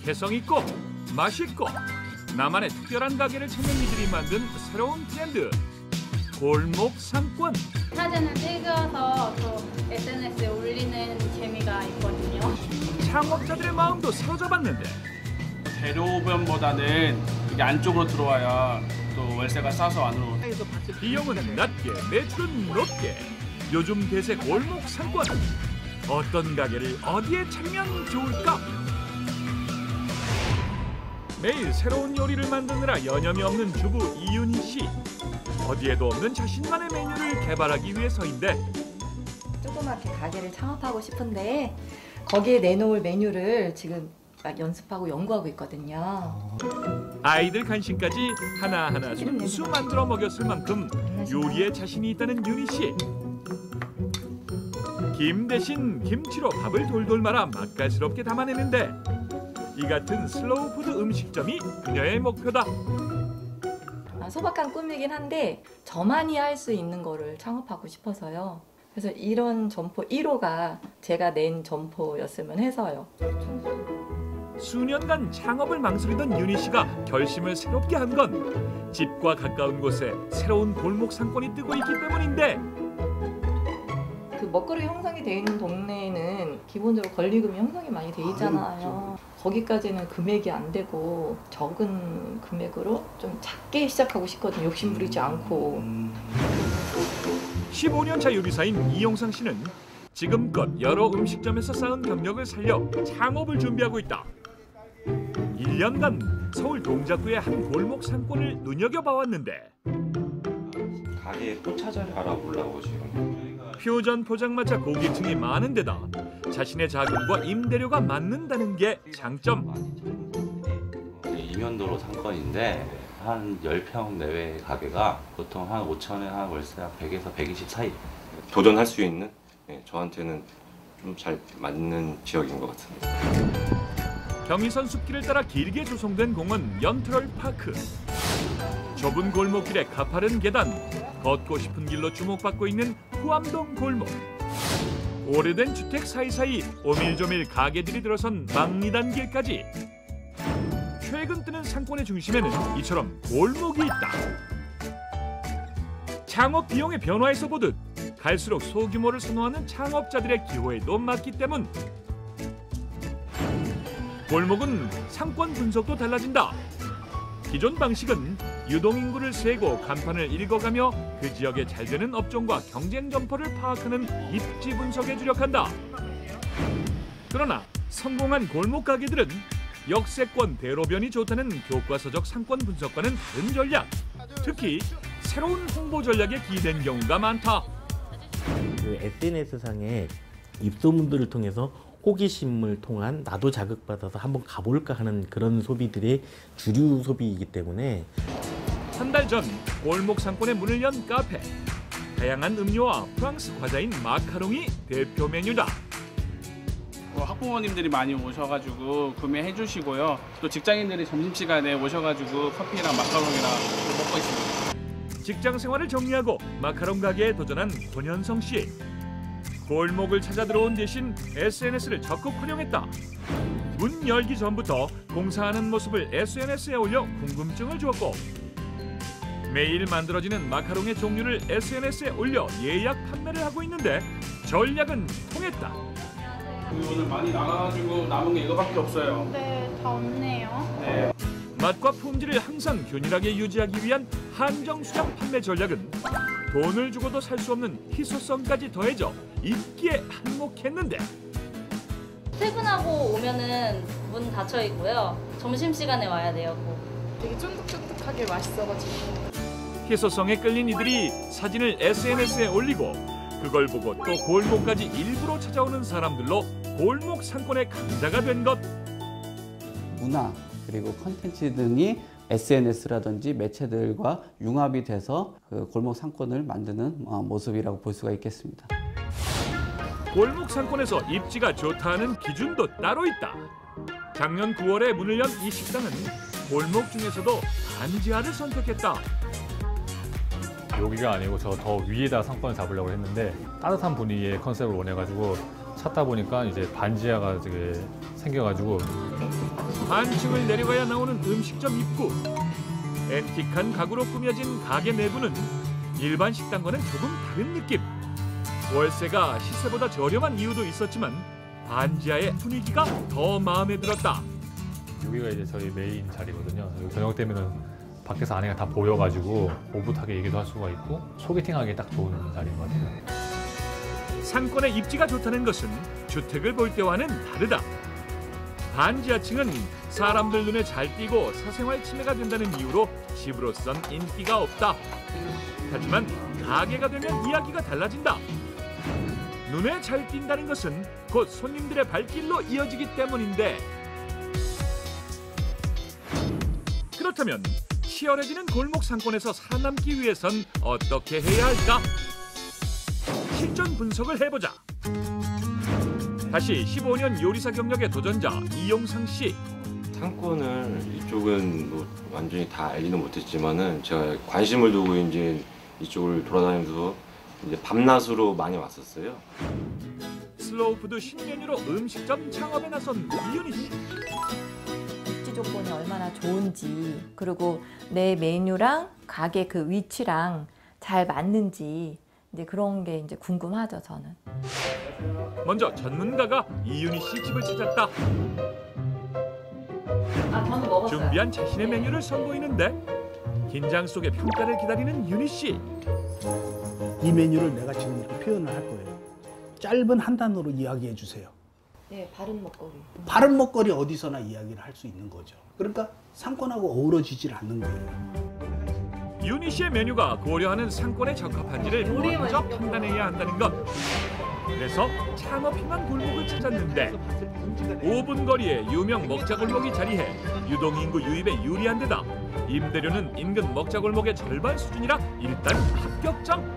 개성 있고 맛있고 나만의 특별한 가게를 찾는 이들이 만든 새로운 트렌드 골목 상권. 사진을 찍어서 또 SNS에 올리는 재미가 있거든요. 창업자들의 마음도 사로잡았는데 대로변보다는 이게 안쪽으로 들어와야 또 월세가 싸서 안으로. 비용은 낮게 매출은 높게 요즘 대세 골목 상권. 어떤 가게를 어디에 차리면 좋을까? 매일 새로운 요리를 만드느라 여념이 없는 주부 이윤희 씨. 어디에도 없는 자신만의 메뉴를 개발하기 위해서인데 조그맣게 가게를 창업하고 싶은데 거기에 내놓을 메뉴를 지금 막 연습하고 연구하고 있거든요. 아이들 간식까지 하나하나 순수 만들어 먹였을 만큼 요리에 자신이 있다는 윤희 씨. 김 대신 김치로 밥을 돌돌 말아 맛깔스럽게 담아내는데 이 같은 슬로우 푸드 음식점이 그녀의 목표다. 소박한 꿈이긴 한데 저만이 할 수 있는 거를 창업하고 싶어서요. 그래서 이런 점포 1호가 제가 낸 점포였으면 해서요. 수년간 창업을 망설이던 윤희 씨가 결심을 새롭게 한 건 집과 가까운 곳에 새로운 골목 상권이 뜨고 있기 때문인데 그 먹거리 형성이 돼 있는 동네에는 기본적으로 권리금이 형성이 많이 돼 있잖아요. 거기까지는 금액이 안 되고 적은 금액으로 좀 작게 시작하고 싶거든요. 욕심 부리지 않고. 15년 차 요리사인 이용상 씨는 지금껏 여러 음식점에서 쌓은 경력을 살려 창업을 준비하고 있다. 1년간 서울 동작구의 한 골목 상권을 눈여겨봐왔는데 가게에 포차자를 알아보려고 지금. 퓨전 포장마차 고객층이 많은 데다 자신의 자금과 임대료가 맞는다는 게 장점. 이면도로 상권인데 한 10평 내외의 가게가 보통 한 5천에 한 월세 한 100에서 120 사이. 도전할 수 있는 저한테는 좀 잘 맞는 지역인 것 같습니다. 경의선 숲길을 따라 길게 조성된 공원 연트럴파크. 좁은 골목길에 가파른 계단, 걷고 싶은 길로 주목받고 있는 후암동 골목. 오래된 주택 사이사이 오밀조밀 가게들이 들어선 막리단 길까지. 최근 뜨는 상권의 중심에는 이처럼 골목이 있다. 창업 비용의 변화에서 보듯 갈수록 소규모를 선호하는 창업자들의 기호에도 맞기 때문 골목은 상권 분석도 달라진다. 기존 방식은 유동인구를 세고 간판을 읽어가며 그 지역에 잘 되는 업종과 경쟁 점포를 파악하는 입지 분석에 주력한다. 그러나 성공한 골목 가게들은 역세권 대로변이 좋다는 교과서적 상권 분석과는 다른 전략. 특히 새로운 홍보 전략에 기댄 경우가 많다. 그 SNS상의 입소문들을 통해서 호기심을 통한 나도 자극받아서 한번 가볼까 하는 그런 소비들의 주류 소비이기 때문에 한 달 전 골목 상권에 문을 연 카페. 다양한 음료와 프랑스 과자인 마카롱이 대표 메뉴다. 학부모님들이 많이 오셔가지고 구매해 주시고요. 또 직장인들이 점심시간에 오셔가지고 커피랑 마카롱이랑 먹고 있습니다. 직장 생활을 정리하고 마카롱 가게에 도전한 권현성 씨. 골목을 찾아 들어온 대신 SNS를 적극 활용했다. 문 열기 전부터 공사하는 모습을 SNS에 올려 궁금증을 주었고 매일 만들어지는 마카롱의 종류를 SNS에 올려 예약 판매를 하고 있는데 전략은 통했다. 오늘 많이 나가가지고 남은 게 이거밖에 없어요. 네, 다 없네요. 네. 맛과 품질을 항상 균일하게 유지하기 위한 한정 수량 판매 전략은 돈을 주고도 살 수 없는 희소성까지 더해져 인기에 한몫했는데 퇴근하고 오면은 문 닫혀 있고요. 점심시간에 와야 돼요. 되게 쫀득쫀득하게 맛있어가지고. 희소성에 끌린 이들이 사진을 SNS에 올리고 그걸 보고 또 골목까지 일부러 찾아오는 사람들로 골목 상권의 강자가 된 것. 문화 그리고 컨텐츠 등이 SNS라든지 매체들과 융합이 돼서 그 골목 상권을 만드는 모습이라고 볼 수가 있겠습니다. 골목 상권에서 입지가 좋다는 기준도 따로 있다. 작년 9월에 문을 연 이 식당은 골목 중에서도 반지하를 선택했다. 여기가 아니고 저 더 위에다 상권을 잡으려고 했는데 따뜻한 분위기의 컨셉을 원해가지고 찾다 보니까 이제 반지하가 되게 생겨가지고 한층을 내려가야 나오는 음식점 입구. 앤틱한 가구로 꾸며진 가게 내부는 일반 식당과는 조금 다른 느낌. 월세가 시세보다 저렴한 이유도 있었지만 반지하의 분위기가 더 마음에 들었다. 여기가 이제 저희 메인 자리거든요. 여기 저녁 되면은 밖에서 안에가 다 보여가지고 오붓하게 얘기도 할 수가 있고 소개팅하기 딱 좋은 자리인 것 같아요. 상권의 입지가 좋다는 것은 주택을 볼 때와는 다르다. 반지하층은 사람들 눈에 잘 띄고 사생활 침해가 된다는 이유로 집으로선 인기가 없다. 하지만 가게가 되면 이야기가 달라진다. 눈에 잘 띈다는 것은 곧 손님들의 발길로 이어지기 때문인데, 그렇다면 치열해지는 골목 상권에서 살아남기 위해선 어떻게 해야 할까? 실전 분석을 해보자. 다시 15년 요리사 경력의 도전자 이용상 씨. 상권을 이쪽은 뭐 완전히 다 알지는 못했지만은 제가 관심을 두고 이제 이쪽을 돌아다니면서 이제 밤낮으로 많이 왔었어요. 슬로우푸드 신메뉴로 음식점 창업에 나선 이윤희 씨. 입지 조건이 얼마나 좋은지, 그리고 내 메뉴랑 가게 그 위치랑 잘 맞는지 이제 그런 게 이제 궁금하죠, 저는. 먼저 전문가가 이윤희 씨 집을 찾았다. 저는 먹었어요. 준비한 자신의 메뉴를 선보이는데 긴장 속에 평가를 기다리는 윤희 씨. 이 메뉴를 내가 지금 이렇게 표현을 할 거예요. 짧은 한 단어로 이야기해 주세요. 네, 바른 먹거리. 바른 먹거리 어디서나 이야기를 할 수 있는 거죠. 그러니까 상권하고 어우러지질 않는 거예요. 윤희 씨의 메뉴가 고려하는 상권에 적합한지를 먼저 판단해야 한다는 것. 그래서 창업 희망 골목을 찾았는데 5분 거리에 유명 먹자골목이 자리해 유동인구 유입에 유리한 데다 임대료는 인근 먹자골목의 절반 수준이라 일단 합격점.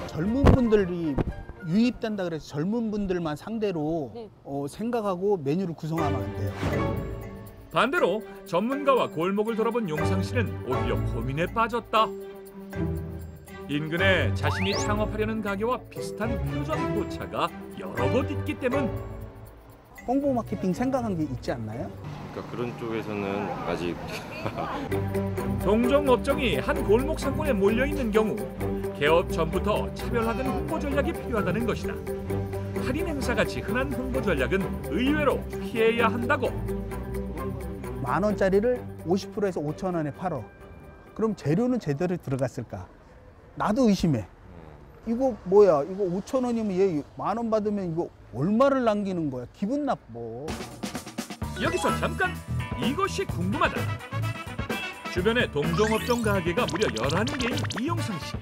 젊은 분들이 유입된다 그래서 젊은 분들만 상대로 생각하고 메뉴를 구성하면 안 돼요. 반대로 전문가와 골목을 돌아본 용상 씨는 오히려 고민에 빠졌다. 인근에 자신이 창업하려는 가게와 비슷한 표전 포차가 여러 곳 있기 때문. 홍보 마케팅 생각한 게 있지 않나요? 그러니까 그런 쪽에서는 아직 동종 업종이 한 골목 상권에 몰려 있는 경우 개업 전부터 차별화된 홍보 전략이 필요하다는 것이다. 할인 행사같이 흔한 홍보 전략은 의외로 피해야 한다고. 10,000원짜리를 50%에서 5,000원에 팔어. 그럼 재료는 제대로 들어갔을까? 나도 의심해. 이거 뭐야? 이거 5,000원이면 얘 10,000원 받으면 이거 얼마를 남기는 거야? 기분 나빠. 여기서 잠깐 이것이 궁금하다. 주변에 동종업종 가게가 무려 11개인 이용상 씨.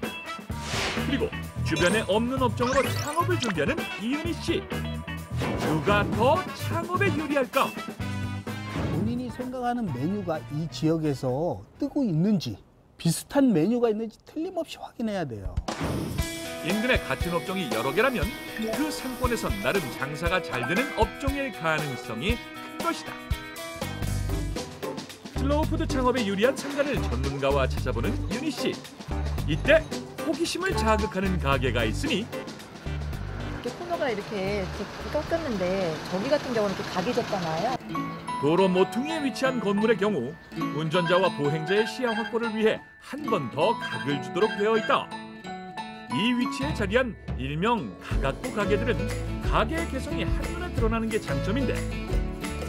그리고 주변에 없는 업종으로 창업을 준비하는 이윤희 씨. 누가 더 창업에 유리할까? 본인이 생각하는 메뉴가 이 지역에서 뜨고 있는지, 비슷한 메뉴가 있는지 틀림없이 확인해야 돼요. 인근에 같은 업종이 여러 개라면 그 상권에선 나름 장사가 잘 되는 업종일 가능성이 큰 것이다. 슬로우푸드 창업에 유리한 상가를 전문가와 찾아보는 윤희 씨. 이때 호기심을 자극하는 가게가 있으니 이렇게 코너가 이렇게 깎였는데 저기 같은 경우는 이렇게 각이졌잖아요. 도로 모퉁이에 위치한 건물의 경우 운전자와 보행자의 시야 확보를 위해 한 번 더 각을 주도록 되어 있다. 이 위치에 자리한 일명 가각구 가게들은 가게의 개성이 한눈에 드러나는 게 장점인데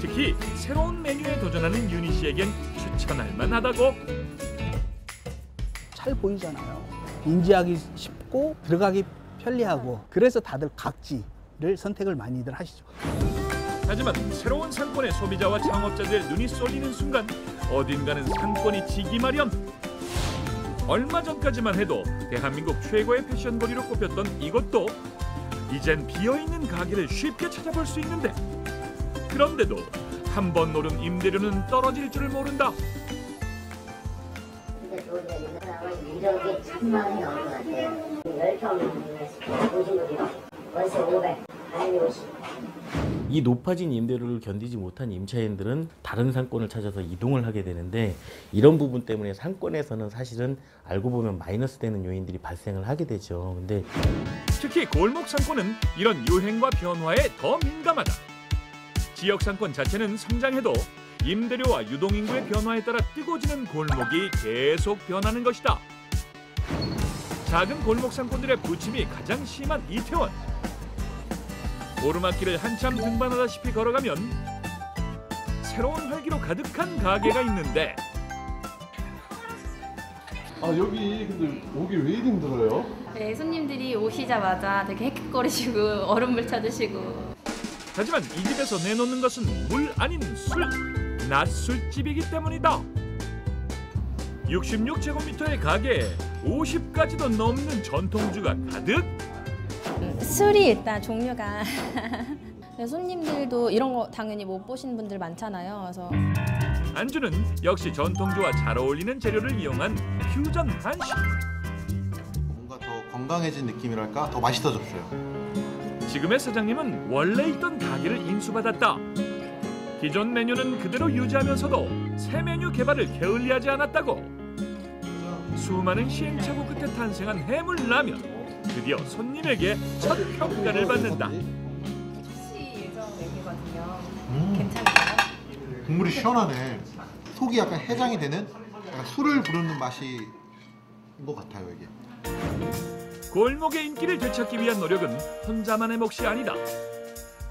특히 새로운 메뉴에 도전하는 윤희 씨에겐 추천할 만하다고. 잘 보이잖아요. 인지하기 쉽고 들어가기 편리하고, 그래서 다들 각지를 선택을 많이들 하시죠. 하지만 새로운 상권의 소비자와 창업자들의 눈이 쏠리는 순간 어딘가는 상권이 지기 마련. 얼마 전까지만 해도 대한민국 최고의 패션거리로 꼽혔던 이곳도 이젠 비어있는 가게를 쉽게 찾아볼 수 있는데, 그런데도 한 번 오른 임대료는 떨어질 줄을 모른다. 이력이 3만 원이 넘는 것 같아요. 10평 보시면 월세 500, 가격이 50. 이 높아진 임대료를 견디지 못한 임차인들은 다른 상권을 찾아서 이동을 하게 되는데, 이런 부분 때문에 상권에서는 사실은 알고 보면 마이너스 되는 요인들이 발생을 하게 되죠. 근데 특히 골목 상권은 이런 유행과 변화에 더 민감하다. 지역 상권 자체는 성장해도 임대료와 유동인구의 변화에 따라 뜨거워지는 골목이 계속 변하는 것이다. 작은 골목 상권들의 부침이 가장 심한 이태원. 오르막길을 한참 등반하다시피 걸어가면 새로운 활기로 가득한 가게가 있는데 여기 근데 오기 왜 이리 힘들어요? 네, 손님들이 오시자마자 되게 헥헥거리시고 얼음물 찾으시고. 하지만 이 집에서 내놓는 것은 물 아닌 술, 낮술집이기 때문이다. 66제곱미터의 가게에 50가지도 넘는 전통주가 가득. 술이 일단 종류가 손님들도 이런 거 당연히 못 보시는 분들 많잖아요. 그래서 안주는 역시 전통주와 잘 어울리는 재료를 이용한 퓨전 한식. 뭔가 더 건강해진 느낌이랄까? 더 맛있어졌어요. 지금의 사장님은 원래 있던 가게를 인수받았다. 기존 메뉴는 그대로 유지하면서도 새 메뉴 개발을 게을리하지 않았다고. 수많은 시행착오 끝에 탄생한 해물라면. 드디어 손님에게 첫 평가를 받는다. 출시 예정 메뉴거든요. 괜찮나요? 국물이 시원하네. 속이 약간 해장이 되는 약간 술을 부르는 맛인 것 같아요, 이게. 골목의 인기를 되찾기 위한 노력은 혼자만의 몫이 아니다.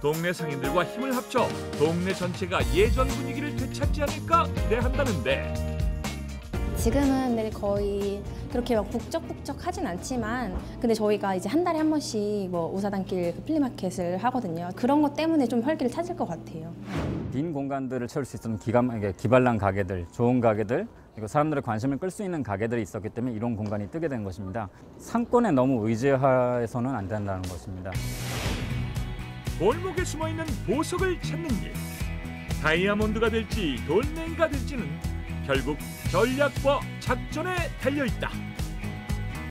동네 상인들과 힘을 합쳐 동네 전체가 예전 분위기를 되찾지 않을까 기대한다는데. 지금은 거의 그렇게 막 북적북적하진 않지만 근데 저희가 이제 한 달에 한 번씩 뭐 우사단길 플리마켓을 하거든요. 그런 것 때문에 좀 활기를 찾을 것 같아요. 빈 공간들을 채울 수 있는 기발난 가게들, 좋은 가게들, 그리고 사람들의 관심을 끌 수 있는 가게들이 있었기 때문에 이런 공간이 뜨게 된 것입니다. 상권에 너무 의지해서는 안 된다는 것입니다. 골목에 숨어있는 보석을 찾는 일. 다이아몬드가 될지 돌멩이가 될지는 결국 전략과 작전에 달려있다.